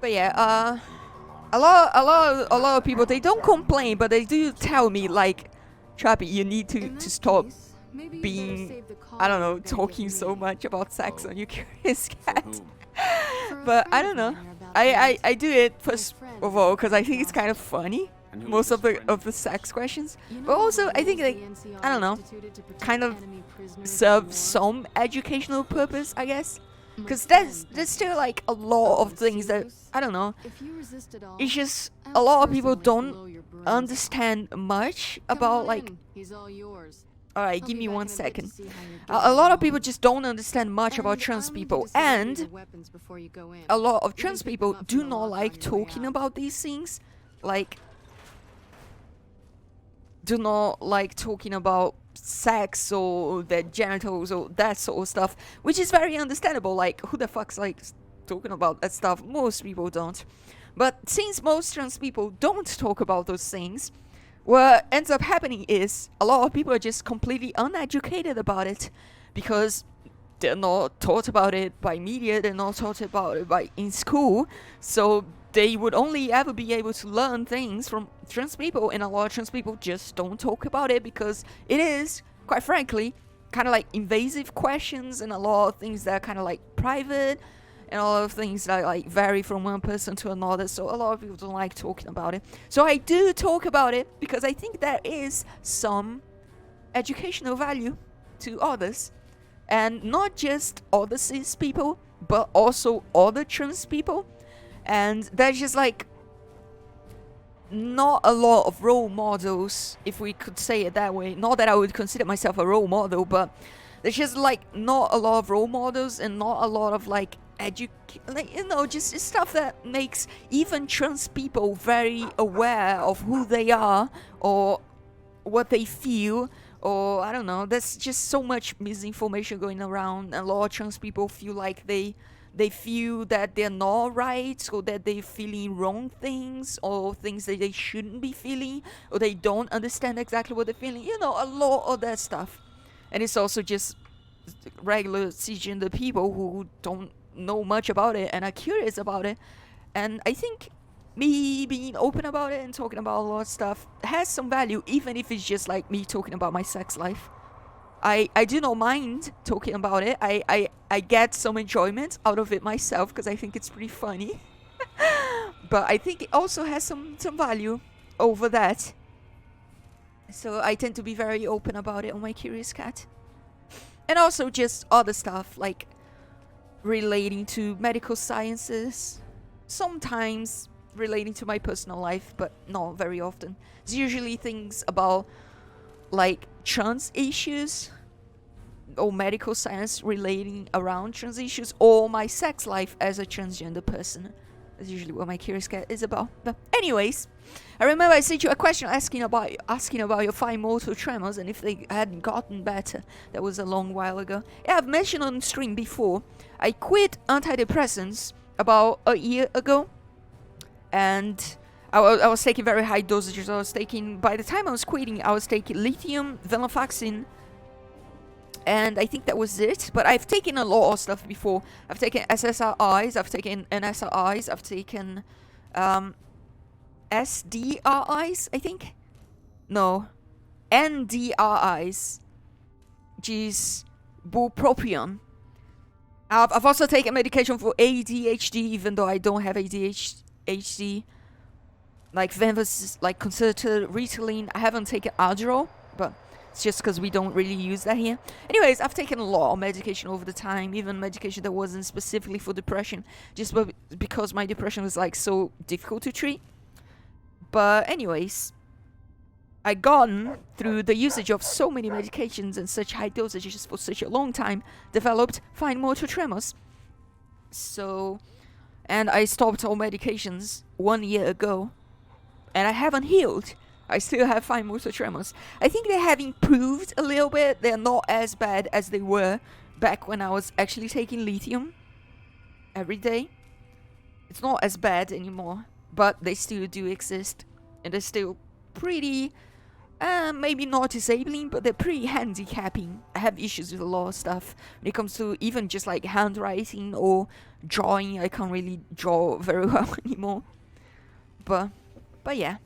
But yeah, a lot of people, they don't complain, but they do tell me like, Trappy, you need to stop being, I don't know, talking so much about sex on your Curious Cat. But I don't know. I do it first of all because I think it's kind of funny, most of the sex questions, but also I think they, I don't know, kind of serve some educational purpose, I guess. Because there's still like a lot of things that, I don't know, it's just a lot of people don't understand much about like, alright, give me 1 second. A lot of people just don't understand much about trans people, and a lot of trans people do not like talking about these things, like do not like talking about sex or their genitals or that sort of stuff, which is very understandable. Like, who the fuck's like talking about that stuff? Most people don't. But since most trans people don't talk about those things, what ends up happening is a lot of people are just completely uneducated about it, because they're not taught about it by media, they're not taught about it in school, so they would only ever be able to learn things from trans people, and a lot of trans people just don't talk about it because it is, quite frankly, kind of like invasive questions, and a lot of things that are kind of like private, and a lot of things that like vary from one person to another, so a lot of people don't like talking about it. So I do talk about it because I think there is some educational value to others, and not just other cis people, but also other trans people. And there's just like not a lot of role models, if we could say it that way. Not that I would consider myself a role model, but there's just like not a lot of role models, and not a lot of like just stuff that makes even trans people very aware of who they are or what they feel, or I don't know. There's just so much misinformation going around. A lot of trans people feel like they feel that they're not right, or that they're feeling wrong things, or things that they shouldn't be feeling, or they don't understand exactly what they're feeling. You know, a lot of that stuff. And it's also just regular cisgender people who don't know much about it and are curious about it. And I think me being open about it and talking about a lot of stuff has some value, even if it's just like me talking about my sex life. I do not mind talking about it. I get some enjoyment out of it myself because I think it's pretty funny. But I think it also has some value over that. So I tend to be very open about it on my Curious Cat. And also just other stuff like relating to medical sciences. Sometimes relating to my personal life, but not very often. It's usually things about like trans issues or medical science relating around trans issues, or my sex life as a transgender person. That's usually what my Curious Cat is about. But anyways, I remember I sent you a question asking about your 5 motor tremors and if they hadn't gotten better. That was a long while ago. Yeah, I've mentioned on stream before, I quit antidepressants about a year ago, and I was taking very high dosages. By the time I was quitting, I was taking lithium, venlafaxine, and I think that was it. But I've taken a lot of stuff before. I've taken SSRIs, I've taken NSRIs, I've taken SDRIs, I think? No. NDRIs. Which is bupropion. I've also taken medication for ADHD, even though I don't have ADHD. Like Venus, like concerta, Ritalin. I haven't taken Adderall, but it's just because we don't really use that here. Anyways, I've taken a lot of medication over the time, even medication that wasn't specifically for depression, just because my depression was like so difficult to treat. But anyways, I gotten through the usage of so many medications and such high dosages for such a long time, developed fine motor tremors. So, and I stopped all medications 1 year ago, and I haven't healed. I still have fine motor tremors. I think they have improved a little bit. They're not as bad as they were back when I was actually taking lithium every day. It's not as bad anymore, but they still do exist, and they're still pretty maybe not disabling, but they're pretty handicapping. I have issues with a lot of stuff when it comes to even just like handwriting or drawing. I can't really draw very well anymore. But yeah.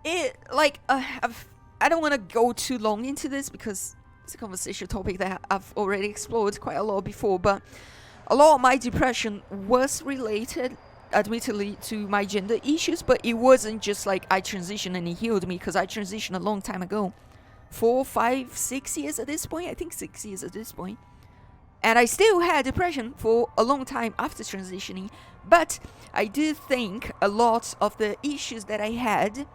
It like I don't want to go too long into this because it's a conversation topic that I've already explored quite a lot before. But a lot of my depression was related, admittedly, to my gender issues, but it wasn't just like I transitioned and it healed me, because I transitioned a long time ago. 4, 5, 6 years at this point. I think 6 years at this point. And I still had depression for a long time after transitioning. But I do think a lot of the issues that I had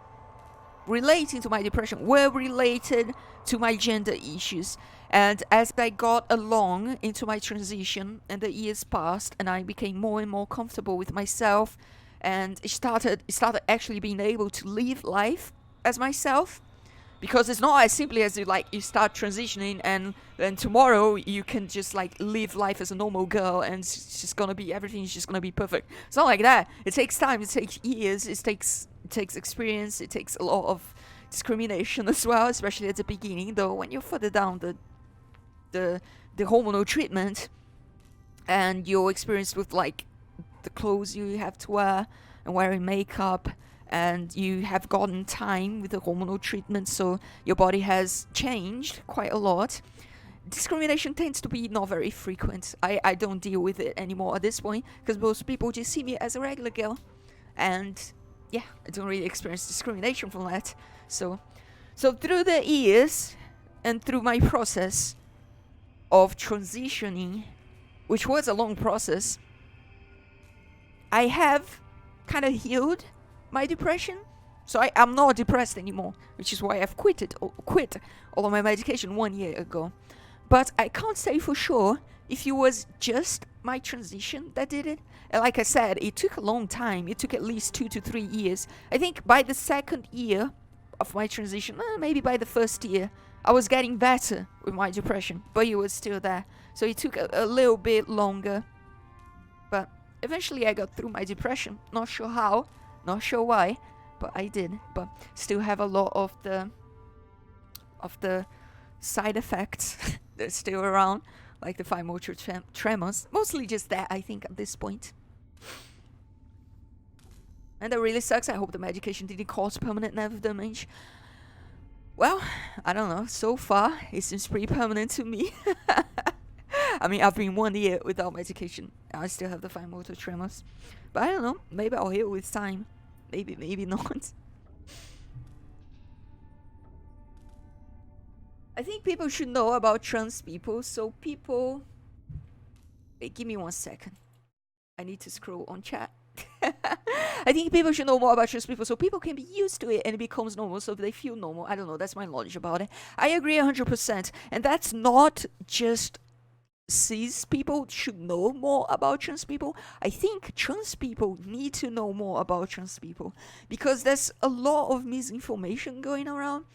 relating to my depression were related to my gender issues. And as I got along into my transition and the years passed and I became more and more comfortable with myself, and started actually being able to live life as myself, because it's not as simply as you start transitioning and then tomorrow you can just like live life as a normal girl and it's just gonna be, everything's just gonna be perfect. It's not like that. It takes time, it takes years, it takes experience, it takes a lot of discrimination as well, especially at the beginning. Though when you're further down the hormonal treatment and you're experienced with like the clothes you have to wear and wearing makeup, and you have gotten time with the hormonal treatment, so your body has changed quite a lot, discrimination tends to be not very frequent. I don't deal with it anymore at this point because most people just see me as a regular girl, and yeah, I don't really experience discrimination from that. So through the years and through my process of transitioning, which was a long process, I have kind of healed my depression. So I'm not depressed anymore, which is why I've quit all of my medication 1 year ago. But I can't say for sure if it was just my transition that did it. And like I said, it took a long time. It took at least 2 to 3 years. I think by the second year of my transition, maybe by the first year, I was getting better with my depression, but it was still there. So it took a little bit longer. But eventually I got through my depression. Not sure how, not sure why, but I did. But still have a lot of the side effects that's still around, like the fine motor tremors. Mostly just that, I think, at this point. And that really sucks. I hope the medication didn't cause permanent nerve damage. Well, I don't know. So far, it seems pretty permanent to me. I mean, I've been 1 year without medication. I still have the fine motor tremors. But I don't know. Maybe I'll heal with time. Maybe not. I think people should know about trans people. So people... Wait, give me 1 second. I need to scroll on chat. I think people should know more about trans people so people can be used to it and it becomes normal, so they feel normal. I don't know, that's my knowledge about it. I agree 100%. And that's not just cis people should know more about trans people. I think trans people need to know more about trans people because there's a lot of misinformation going around.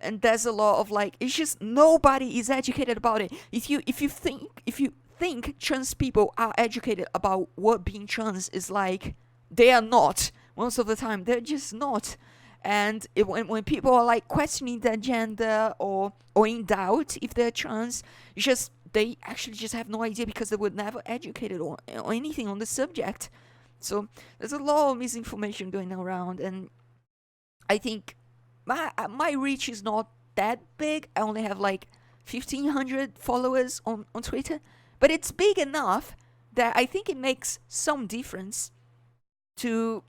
And there's a lot of like, it's just nobody is educated about it. If you think trans people are educated about what being trans is like, they are not. Most of the time, they're just not. And when people are like questioning their gender or in doubt if they're trans, it's just they actually just have no idea because they were never educated or anything on the subject. So there's a lot of misinformation going around, and I think my reach is not that big. I only have like 1,500 followers on Twitter. But it's big enough that I think it makes some difference to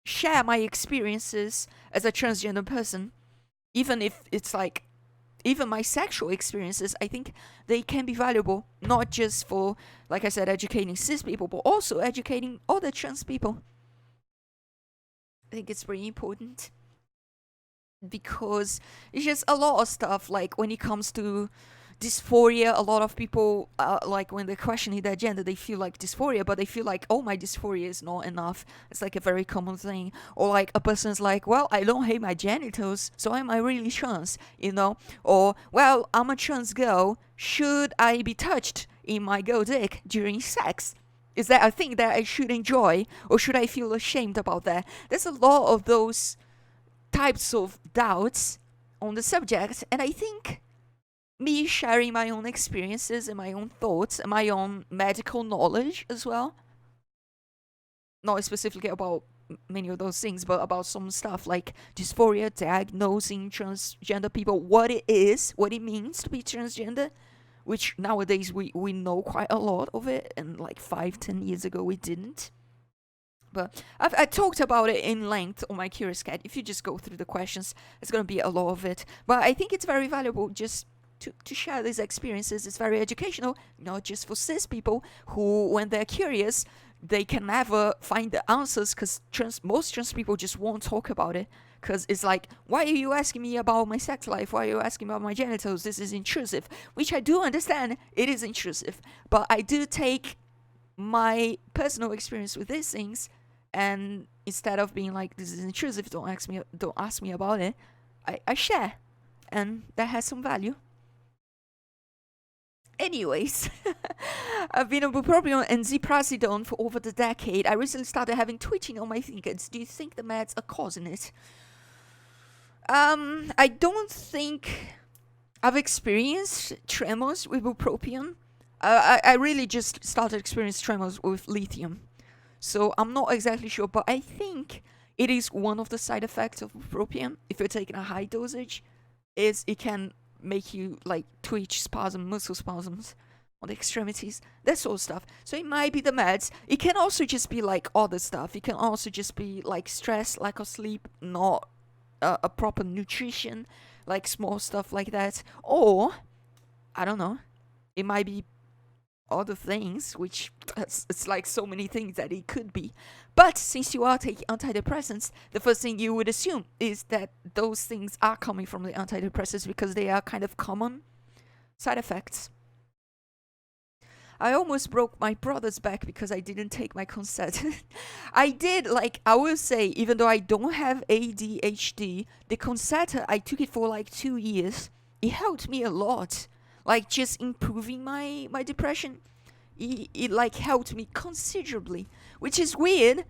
share my experiences as a transgender person. Even if it's like, even my sexual experiences, I think they can be valuable, not just for, like I said, educating cis people, but also educating other trans people. I think it's pretty important. Because it's just a lot of stuff, like when it comes to dysphoria, a lot of people like when they're questioning their gender, they feel like dysphoria, but they feel like, oh, my dysphoria is not enough. It's like a very common thing. Or like a person's like, well, I don't hate my genitals, so am I really trans, you know? Or, well, I'm a trans girl, should I be touched in my girl dick during sex? Is that a thing that I should enjoy, or should I feel ashamed about that? There's a lot of those types of doubts on the subject, and I think me sharing my own experiences and my own thoughts and my own medical knowledge as well, not specifically about many of those things, but about some stuff like dysphoria, diagnosing transgender people, what it is, what it means to be transgender, which nowadays we know quite a lot of it, and like 5-10 years ago we didn't. But I talked about it in length on my Curious Cat. If you just go through the questions, it's going to be a lot of it. But I think it's very valuable just to share these experiences. It's very educational, not just for cis people who, when they're curious, they can never find the answers, because most trans people just won't talk about it. Because it's like, why are you asking me about my sex life? Why are you asking about my genitals? This is intrusive. Which I do understand, it is intrusive. But I do take my personal experience with these things, and instead of being like, this is intrusive, don't ask me about it, I share. And that has some value. Anyways, I've been on bupropion and ziprasidone for over the decade. I recently started having twitching on my fingers. Do you think the meds are causing it? I don't think I've experienced tremors with bupropion. I really just started experiencing tremors with lithium. So I'm not exactly sure, but I think it is one of the side effects of bupropion. If you're taking a high dosage, is it can make you like twitch, muscle spasms on the extremities, that sort of stuff. So it might be the meds. It can also just be like other stuff. It can also just be like stress, lack of sleep, not a proper nutrition, like small stuff like that. Or I don't know, it might be other things, which it's like so many things that it could be. But since you are taking antidepressants, the first thing you would assume is that those things are coming from the antidepressants, because they are kind of common side effects. I almost broke my brother's back because I didn't take my Concerta. I did, like, I will say, even though I don't have ADHD, the Concerta, I took it for like 2 years. It helped me a lot. Like, just improving my depression. It like helped me considerably, which is weird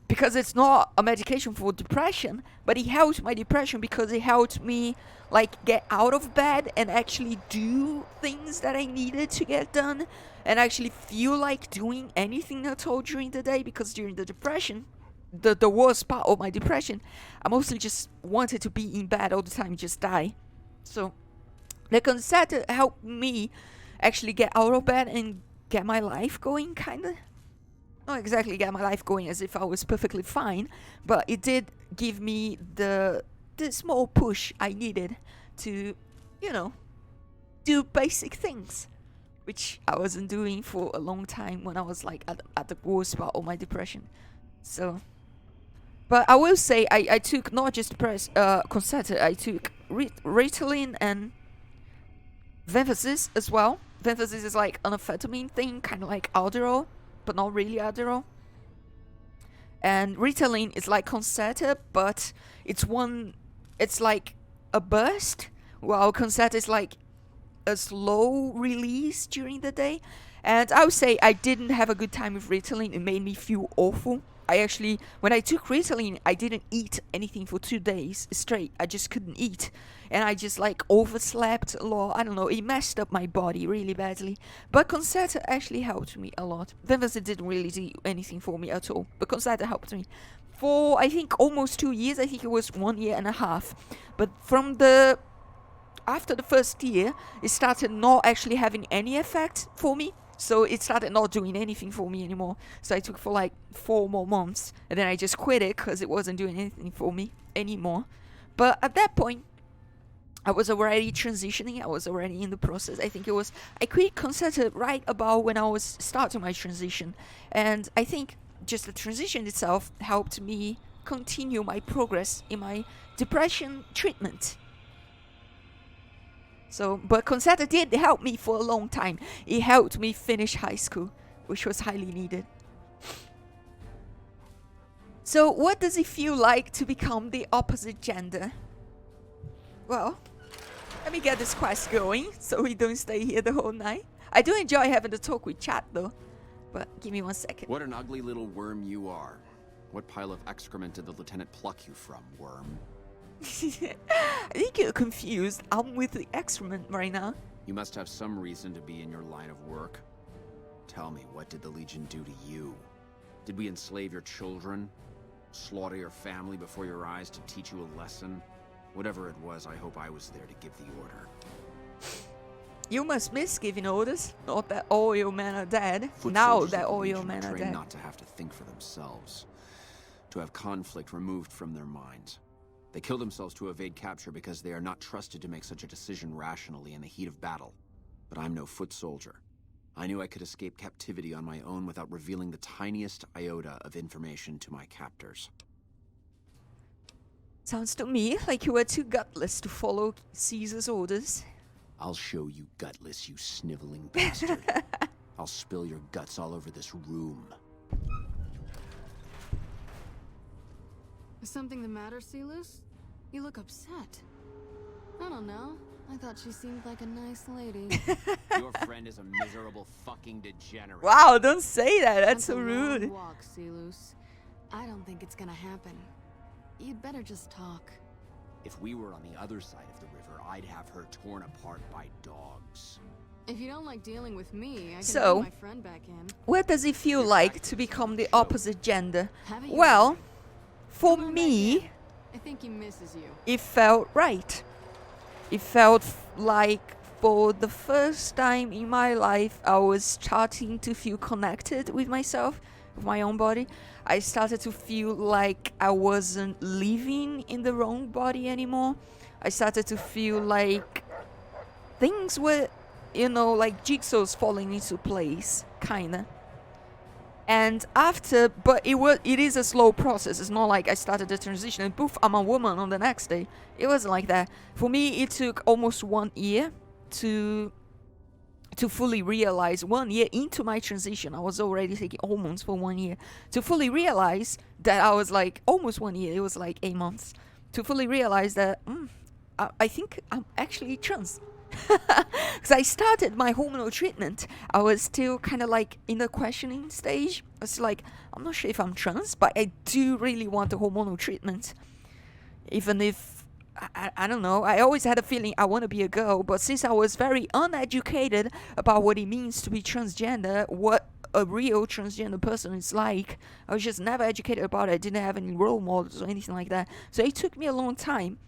because it's not a medication for depression, but it helped my depression because it helped me like get out of bed and actually do things that I needed to get done, and actually feel like doing anything at all during the day. Because during the depression, the worst part of my depression, I mostly just wanted to be in bed all the time, just die. So the Concerta helped me actually get out of bed and get my life going, kind of. Not exactly get my life going as if I was perfectly fine, but it did give me the small push I needed to, you know, do basic things, which I wasn't doing for a long time when I was like at the worst part of my depression. So, but I will say I took not just Concerta, I took Ritalin and Venfasys as well. Venfasys is like an amphetamine thing, kind of like Adderall, but not really Adderall. And Ritalin is like Concerta, but it's like a burst, while Concerta is like a slow release during the day. And I would say I didn't have a good time with Ritalin. It made me feel awful. When I took Ritalin, I didn't eat anything for 2 days straight. I just couldn't eat. And I just like overslept a lot. I don't know, it messed up my body really badly. But Concerta actually helped me a lot. Venfasys didn't really do anything for me at all, but Concerta helped me. For I think almost 2 years, I think it was 1 year and a half. But after the first year, it started not actually having any effect for me. So it started not doing anything for me anymore. So I took for like 4 more months, and then I just quit it because it wasn't doing anything for me anymore. But at that point, I was already transitioning. I was already in the process. I quit Concerta right about when I was starting my transition. And I think just the transition itself helped me continue my progress in my depression treatment. So, but Concerta did help me for a long time. It helped me finish high school, which was highly needed. So, what does it feel like to become the opposite gender? Well, let me get this quest going so we don't stay here the whole night. I do enjoy having the talk with chat though. But give me 1 second. What an ugly little worm you are. What pile of excrement did the lieutenant pluck you from, worm? I think you're confused. I'm with the excrement right now. You must have some reason to be in your line of work. Tell me, what did the Legion do to you? Did we enslave your children? Slaughter your family before your eyes to teach you a lesson? Whatever it was, I hope I was there to give the order. You must miss giving orders. Not that all your men are dead. Foot Now soldiers that of the all your Legion men are trained dead. not to have to think for themselves. To have conflict removed from their minds. They kill themselves to evade capture because they are not trusted to make such a decision rationally in the heat of battle. But I'm no foot soldier. I knew I could escape captivity on my own without revealing the tiniest iota of information to my captors. Sounds to me like you were too gutless to follow Caesar's orders. I'll show you gutless, you sniveling bastard. I'll spill your guts all over this room. Is something the matter, Celus? You look upset. I don't know. I thought she seemed like a nice lady. Your friend is a miserable fucking degenerate. Wow, don't say that. That's so a rude. long walk, Celus. I don't think it's gonna happen. You'd better just talk. If we were on the other side of the river, I'd have her torn apart by dogs. If you don't like dealing with me, I can So, bring my friend back in. What does it feel like to become the opposite gender? Haven't you Well, ever? for Come on back me, in. I think he misses you. it felt right. It felt like for the first time in my life, I was starting to feel connected with myself, with my own body. I started to feel like I wasn't living in the wrong body anymore. I started to feel like things were, like jigsaws falling into place, kinda. And after, but it is a slow process. It's not like I started the transition and poof, I'm a woman on the next day. It wasn't like that. For me, it took almost 1 year to fully realize. 1 year into my transition, I was already taking hormones for 1 year. To fully realize that I was like, almost 1 year, it was like 8 months. To fully realize that, I think I'm actually trans. Because I started my hormonal treatment, I was still kind of like in the questioning stage. I was like, I'm not sure if I'm trans, but I do really want the hormonal treatment. Even if, I don't know, I always had a feeling I want to be a girl, but since I was very uneducated about what it means to be transgender, what a real transgender person is like, I was just never educated about it. I didn't have any role models or anything like that. So it took me a long time.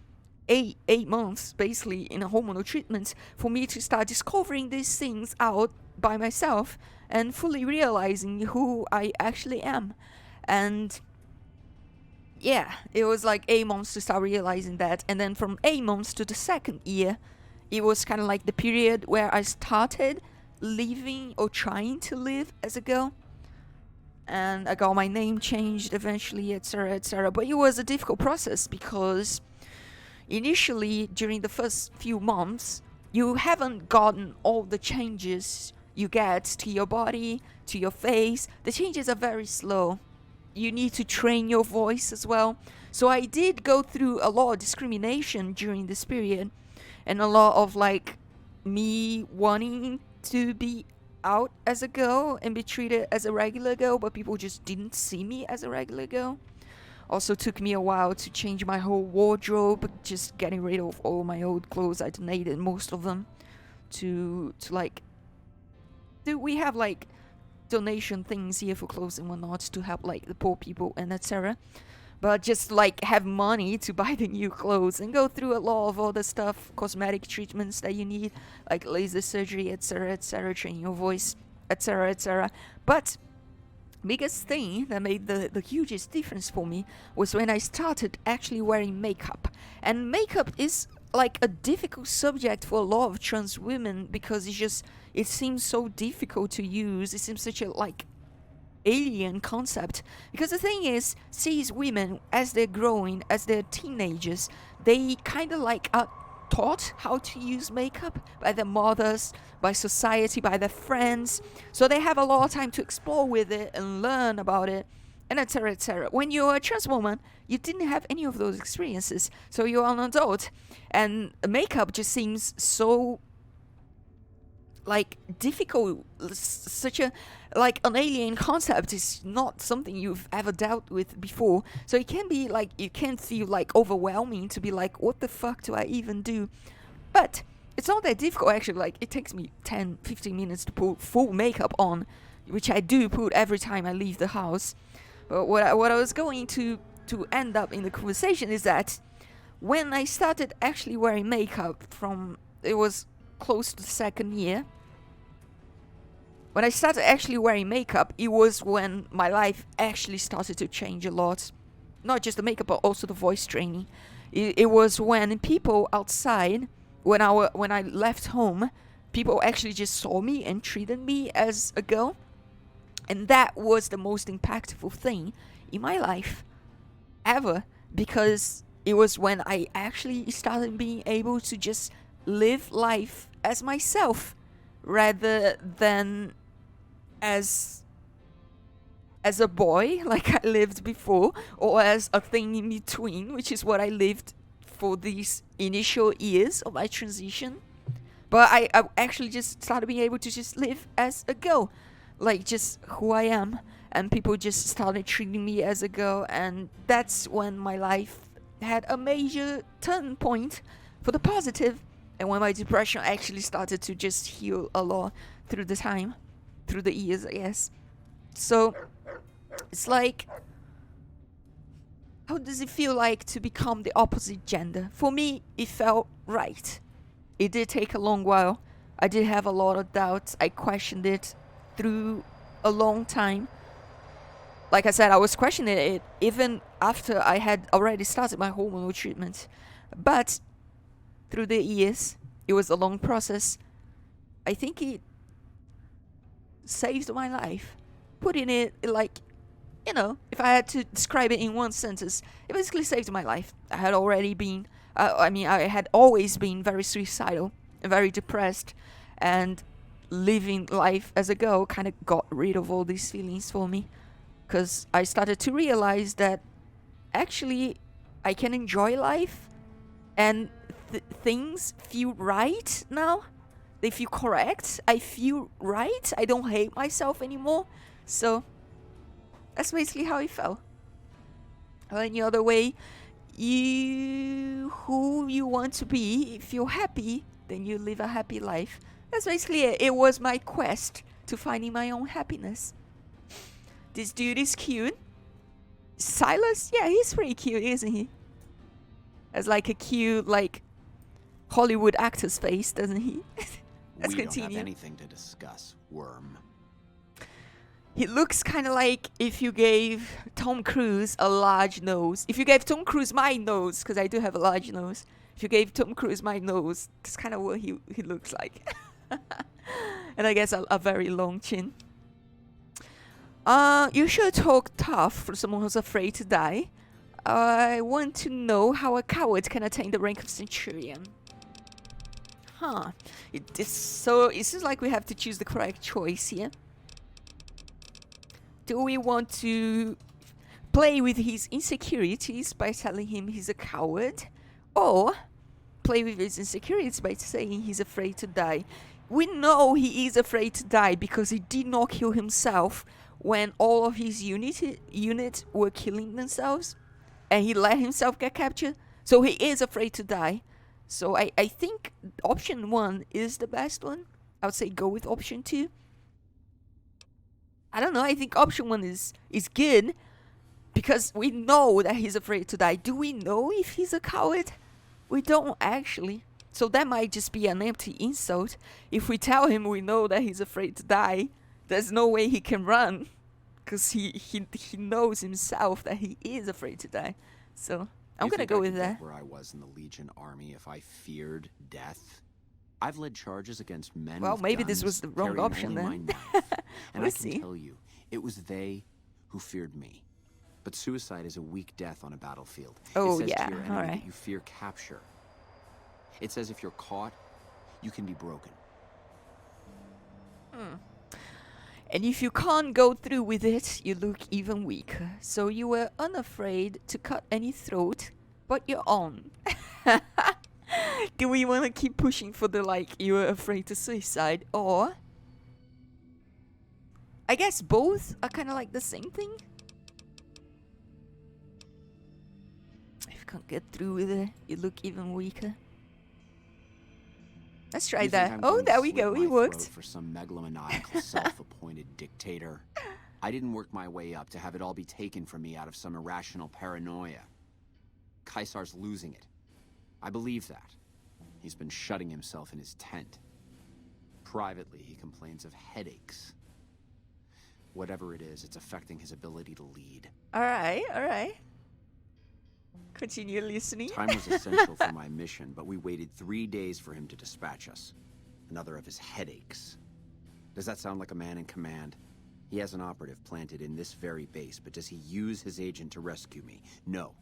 Eight months basically in a hormonal treatment for me to start discovering these things out by myself and fully realizing who I actually am. And yeah, it was like 8 months to start realizing that. And then from 8 months to the second year, it was kind of like the period where I started living or trying to live as a girl. And I got my name changed eventually, etc., etc. But it was a difficult process because initially, during the first few months, you haven't gotten all the changes you get to your body, to your face. The changes are very slow. You need to train your voice as well. So I did go through a lot of discrimination during this period, and a lot of like me wanting to be out as a girl and be treated as a regular girl, but people just didn't see me as a regular girl. Also took me a while to change my whole wardrobe, just getting rid of all my old clothes. I donated most of them to like, we have like donation things here for clothes and whatnot to help like the poor people and etc. But just like have money to buy the new clothes and go through a lot of other stuff, cosmetic treatments that you need, like laser surgery, etc., etc., train your voice, etc., etc. But biggest thing that made the hugest difference for me was when I started actually wearing makeup. And makeup is like a difficult subject for a lot of trans women because it seems so difficult to use. It seems such a like alien concept. Because the thing is, cis women, as they're growing, as they're teenagers, they kind of like are taught how to use makeup by their mothers, by society, by their friends. So they have a lot of time to explore with it and learn about it, and etc., etc. When you're a trans woman, you didn't have any of those experiences. So you're an adult, and makeup just seems so like difficult, such a like an alien concept is not something you've ever dealt with before, so it can be like, it can feel like overwhelming to be like, what the fuck do I even do? But it's not that difficult actually. Like, it takes me 10-15 minutes to put full makeup on, which I do put every time I leave the house. But what I was going to end up in the conversation is that when I started actually wearing makeup, from it was close to the second year. When I started actually wearing makeup, it was when my life actually started to change a lot. Not just the makeup, but also the voice training. It was when people outside, when I left home, people actually just saw me and treated me as a girl. And that was the most impactful thing in my life ever, because it was when I actually started being able to just live life as myself rather than as a boy like I lived before, or as a thing in between, which is what I lived for these initial years of my transition. But I actually just started being able to just live as a girl, like just who I am, and people just started treating me as a girl, and that's when my life had a major turn point for the positive, and when my depression actually started to just heal a lot through the years, I guess. So it's like, how does it feel like to become the opposite gender? For me, it felt right. It did take a long while. I did have a lot of doubts. I questioned it through a long time. Like I said, I was questioning it even after I had already started my hormonal treatment. But through the years, it was a long process. I think it saved my life. Putting it like, if I had to describe it in one sentence, it basically saved my life. I had already been, I had always been very suicidal and very depressed, and living life as a girl kind of got rid of all these feelings for me, because I started to realize that actually I can enjoy life, and things feel right now. They feel correct. I feel right. I don't hate myself anymore. So that's basically how it felt. Any other way, who you want to be, if you're happy, then you live a happy life. That's basically it. It was my quest to finding my own happiness. This dude is cute. Silas? Yeah, he's pretty cute, isn't he? Has like a cute, like, Hollywood actor's face, doesn't he? Let's continue. Don't have anything to discuss, worm. He looks kind of like if you gave Tom Cruise a large nose. If you gave Tom Cruise my nose, because I do have a large nose. If you gave Tom Cruise my nose, that's kind of what he looks like. And I guess a very long chin. You sure talk tough for someone who's afraid to die. I want to know how a coward can attain the rank of centurion. Huh. It seems like we have to choose the correct choice here. Do we want to play with his insecurities by telling him he's a coward? Or play with his insecurities by saying he's afraid to die? We know he is afraid to die because he did not kill himself when all of his units were killing themselves, and he let himself get captured. So he is afraid to die. So I think option 1 is the best one. I would say go with option 2. I don't know, I think option 1 is good because we know that he's afraid to die. Do we know if he's a coward? We don't actually. So that might just be an empty insult. If we tell him we know that he's afraid to die, there's no way he can run, because he knows himself that he is afraid to die. So I'm gonna go with that. Where I was in the Legion army if I feared death. I've led charges against men. Well, with maybe guns, this was the wrong carrying option only then. my knife. And We'll I see. can tell you, it was they who feared me. But suicide is a weak death on a battlefield. Oh, it says yeah, to your enemy alright. that you fear capture. It says if you're caught, you can be broken. And if you can't go through with it, you look even weaker. So you were unafraid to cut any throat but your own. Do we want to keep pushing for the like you were afraid to suicide, or I guess both are kind of like the same thing? If you can't get through with it, you look even weaker. Let's try You think that. I'm Oh, going to there we slit go. my It worked. throat for some megalomaniacal self-appointed dictator? I didn't work my way up to have it all be taken from me out of some irrational paranoia. Caesar's losing it. I believe that. He's been shutting himself in his tent. Privately, he complains of headaches. Whatever it is, it's affecting his ability to lead. Alright, alright. Continue listening. Time was essential for my mission, but we waited 3 days for him to dispatch us. Another of his headaches. Does that sound like a man in command? He has an operative planted in this very base, but does he use his agent to rescue me? No.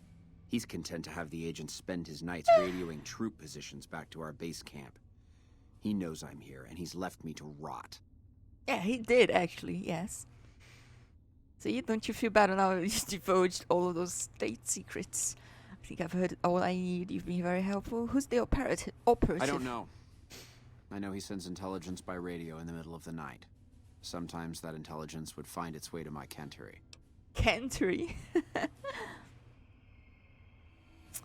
He's content to have the agent spend his nights radioing troop positions back to our base camp. He knows I'm here, and he's left me to rot. Yeah, he did actually, yes. See, don't you feel better now? You've divulged all of those state secrets. I think I've heard all I need. You've been very helpful. Who's the operative? I don't know. I know he sends intelligence by radio in the middle of the night. Sometimes that intelligence would find its way to my cantery. Cantery?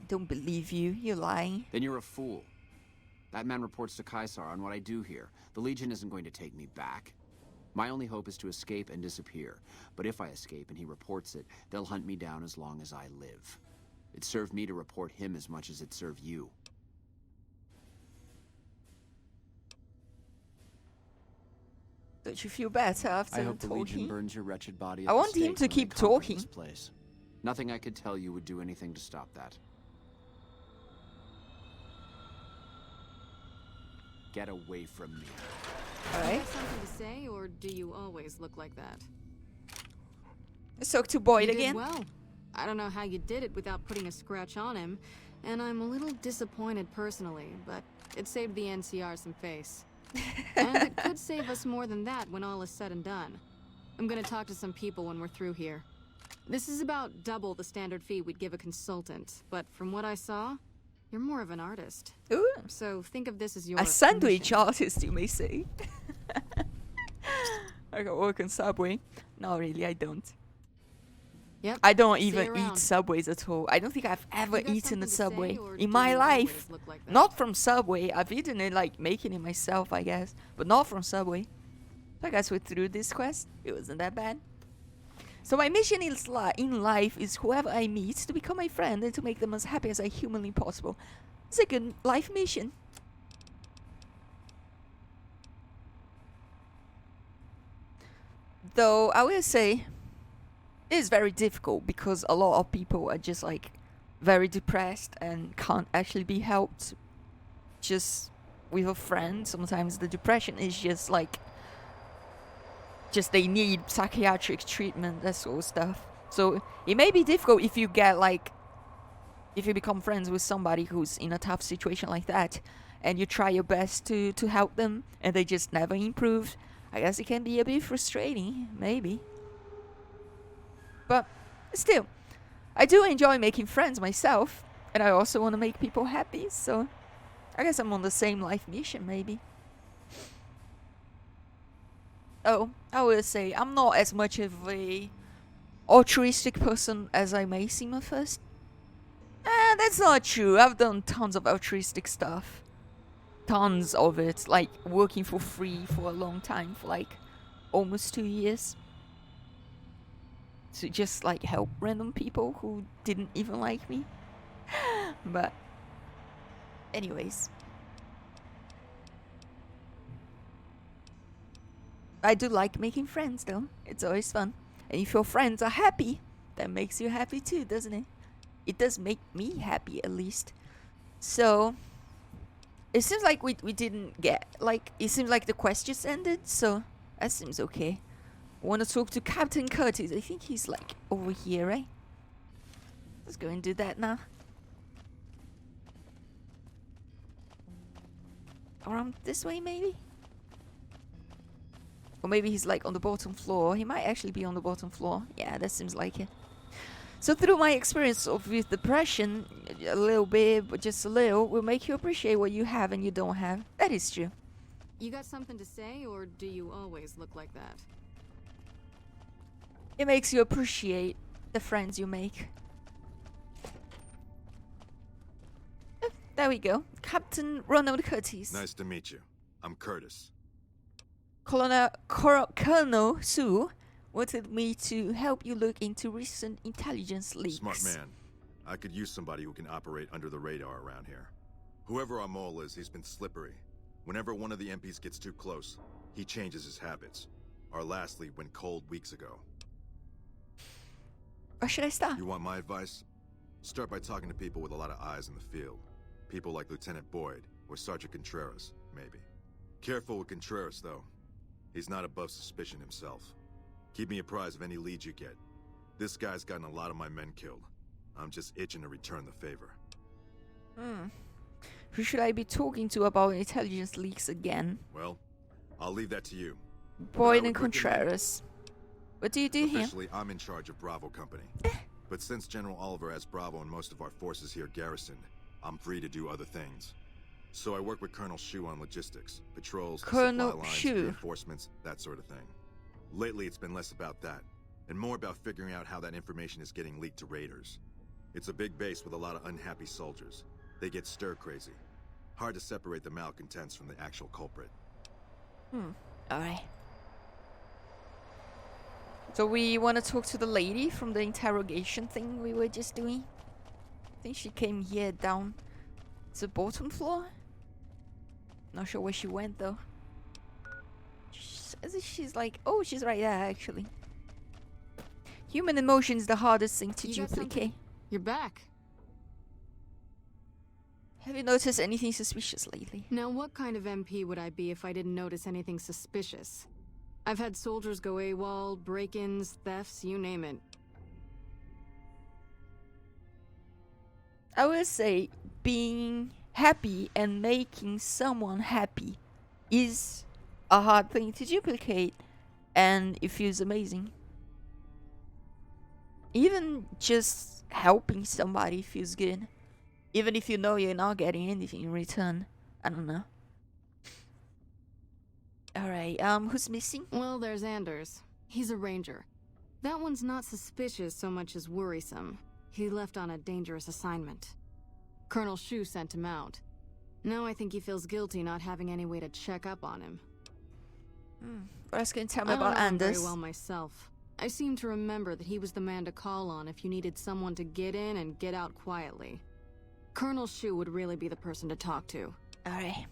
Don't believe you. You're lying. Then you're a fool. That man reports to Caesar on what I do here. The Legion isn't going to take me back. My only hope is to escape and disappear. But if I escape and he reports it, they'll hunt me down as long as I live. It served me to report him as much as it served you. Don't you feel better after I hope the Legion talking? burns your wretched body. I want him to keep talking. This place. Nothing I could tell you would do anything to stop that. Get away from me. You Alright. have something to say, or do you always look like that? Let's talk to Boyd You did again. well. I don't know how you did it without putting a scratch on him, and I'm a little disappointed personally, but it saved the NCR some face. And it could save us more than that when all is said and done. I'm gonna talk to some people when we're through here. This is about double the standard fee we'd give a consultant, but from what I saw, you're more of an artist. Ooh. So think of this as your A sandwich commission. artist, you may say. I can work on Subway. No, really, I don't. Yep. I don't See you even eat around. Subways at all. I don't think I've ever You got eaten a something to say, Subway or in do my you life. always look like that? Not from Subway. I've eaten it, like, making it myself, I guess. But not from Subway. So I guess we're through this quest. It wasn't that bad. So my mission in life is whoever I meet to become my friend and to make them as happy as I humanly possible. It's a good life mission. Though I will say it is very difficult because a lot of people are just like very depressed and can't actually be helped just with a friend. Sometimes the depression is just like they need psychiatric treatment, that sort of stuff. So it may be difficult if you get like if you become friends with somebody who's in a tough situation like that and you try your best to help them and they just never improve. I guess it can be a bit frustrating, maybe. But still, I do enjoy making friends myself, and I also want to make people happy, so I guess I'm on the same life mission, maybe. Oh, I will say, I'm not as much of a altruistic person as I may seem at first. That's not true. I've done tons of altruistic stuff. Tons of it, like working for free for a long time, for like almost 2 years. To just like help random people who didn't even like me. But anyways, I do like making friends though. It's always fun. And if your friends are happy, that makes you happy too, doesn't it? It does make me happy at least. So it seems like we didn't get like it seems like the quest just ended, so that seems okay. I want to talk to Captain Curtis. I think he's like over here, right? Let's go and do that now. Around this way, maybe? Or maybe he's like on the bottom floor. He might actually be on the bottom floor. Yeah, that seems like it. So through my experience with depression, a little bit, but just a little, will make you appreciate what you have and you don't have. That is true. You got something to say, or do you always look like that? It makes you appreciate the friends you make. There we go. Captain Ronald Curtis. Nice to meet you. I'm Curtis. Colonel Sue wanted me to help you look into recent intelligence leaks. Smart man. I could use somebody who can operate under the radar around here. Whoever our mole is, he's been slippery. Whenever one of the MPs gets too close, he changes his habits. Our last lead went cold weeks ago. Where should I start? You want my advice? Start by talking to people with a lot of eyes in the field. People like Lieutenant Boyd or Sergeant Contreras, maybe. Careful with Contreras, though. He's not above suspicion himself. Keep me apprised of any leads you get. This guy's gotten a lot of my men killed. I'm just itching to return the favor. Who should I be talking to about intelligence leaks again? Well, I'll leave that to you. Boyd I and would recommend- Contreras. What do you do here? Officially, I'm in charge of Bravo Company. But since General Oliver has Bravo and most of our forces here garrisoned, I'm free to do other things. So I work with Colonel Shu on logistics, patrols, Colonel supply lines, Shu. reinforcements, that sort of thing. Lately, it's been less about that, and more about figuring out how that information is getting leaked to raiders. It's a big base with a lot of unhappy soldiers. They get stir-crazy. Hard to separate the malcontents from the actual culprit. Alright. So we want to talk to the lady from the interrogation thing we were just doing. I think she came here down to the bottom floor. Not sure where she went though. She's like, oh, she's right there actually. Human emotion is the hardest thing to You got duplicate. something? You're back. Have you noticed anything suspicious lately? Now, what kind of MP would I be if I didn't notice anything suspicious? I've had soldiers go AWOL, break-ins, thefts, you name it. I would say being happy and making someone happy is a hard thing to duplicate, and it feels amazing. Even just helping somebody feels good, even if you know you're not getting anything in return. I don't know. Alright, who's missing? Well, there's Anders. He's a ranger. That one's not suspicious so much as worrisome. He left on a dangerous assignment. Colonel Shu sent him out. Now I think he feels guilty not having any way to check up on him. What else can you tell me I don't about know him Anders? very well myself. I seem to remember that he was the man to call on if you needed someone to get in and get out quietly. Colonel Shu would really be the person to talk to. Alright.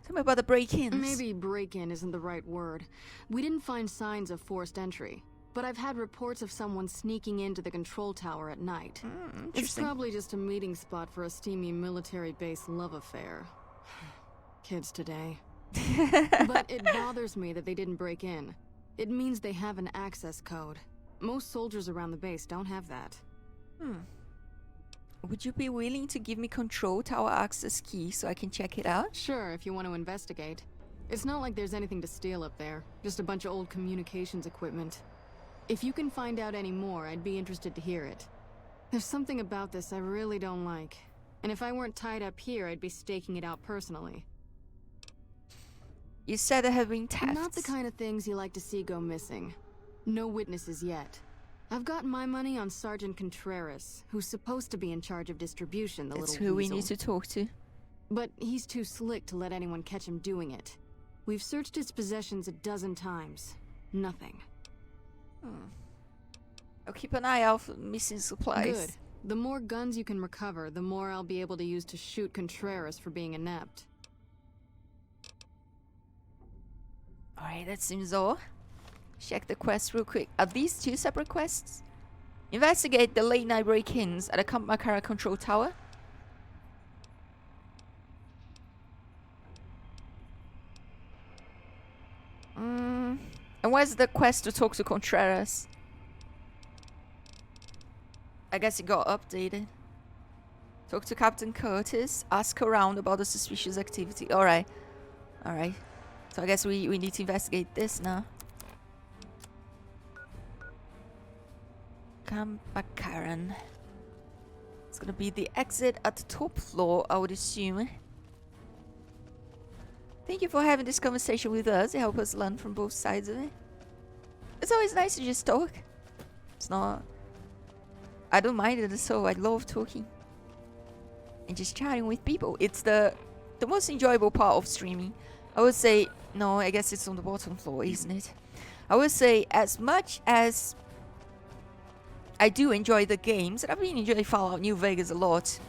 Tell me about the break-ins. Maybe break-in isn't the right word. We didn't find signs of forced entry, but I've had reports of someone sneaking into the control tower at night. It's Interesting. probably just a meeting spot for a steamy military-based love affair. Kids today. But it bothers me that they didn't break in. It means they have an access code. Most soldiers around the base don't have that. Would you be willing to give me control tower access key so I can check it out? Sure, if you want to investigate. It's not like there's anything to steal up there. Just a bunch of old communications equipment. If you can find out any more, I'd be interested to hear it. There's something about this I really don't like. And if I weren't tied up here, I'd be staking it out personally. You said there have been thefts. Not the kind of things you like to see go missing. No witnesses yet. I've got my money on Sergeant Contreras, who's supposed to be in charge of distribution, the That's little who weasel. we need to talk to. But he's too slick to let anyone catch him doing it. We've searched his possessions a dozen times. Nothing. I'll keep an eye out for missing supplies. Good. The more guns you can recover, the more I'll be able to use to shoot Contreras for being inept. Alright, that seems all. Check the quest real quick. Are these two separate quests? Investigate the late night break-ins at the Kamakara control tower. And where's the quest to talk to Contreras? I guess it got updated. Talk to Captain Curtis. Ask around about the suspicious activity. Alright. Alright. So I guess we need to investigate this now. Karen. It's gonna be the exit at the top floor, I would assume. Thank you for having this conversation with us. It helps us learn from both sides of it. It's always nice to just talk. It's not... I don't mind it at all. I love talking. And just chatting with people. It's the most enjoyable part of streaming. I would say... No, I guess it's on the bottom floor, isn't it? I would say as much as I do enjoy the games, and I've been enjoying Fallout New Vegas a lot,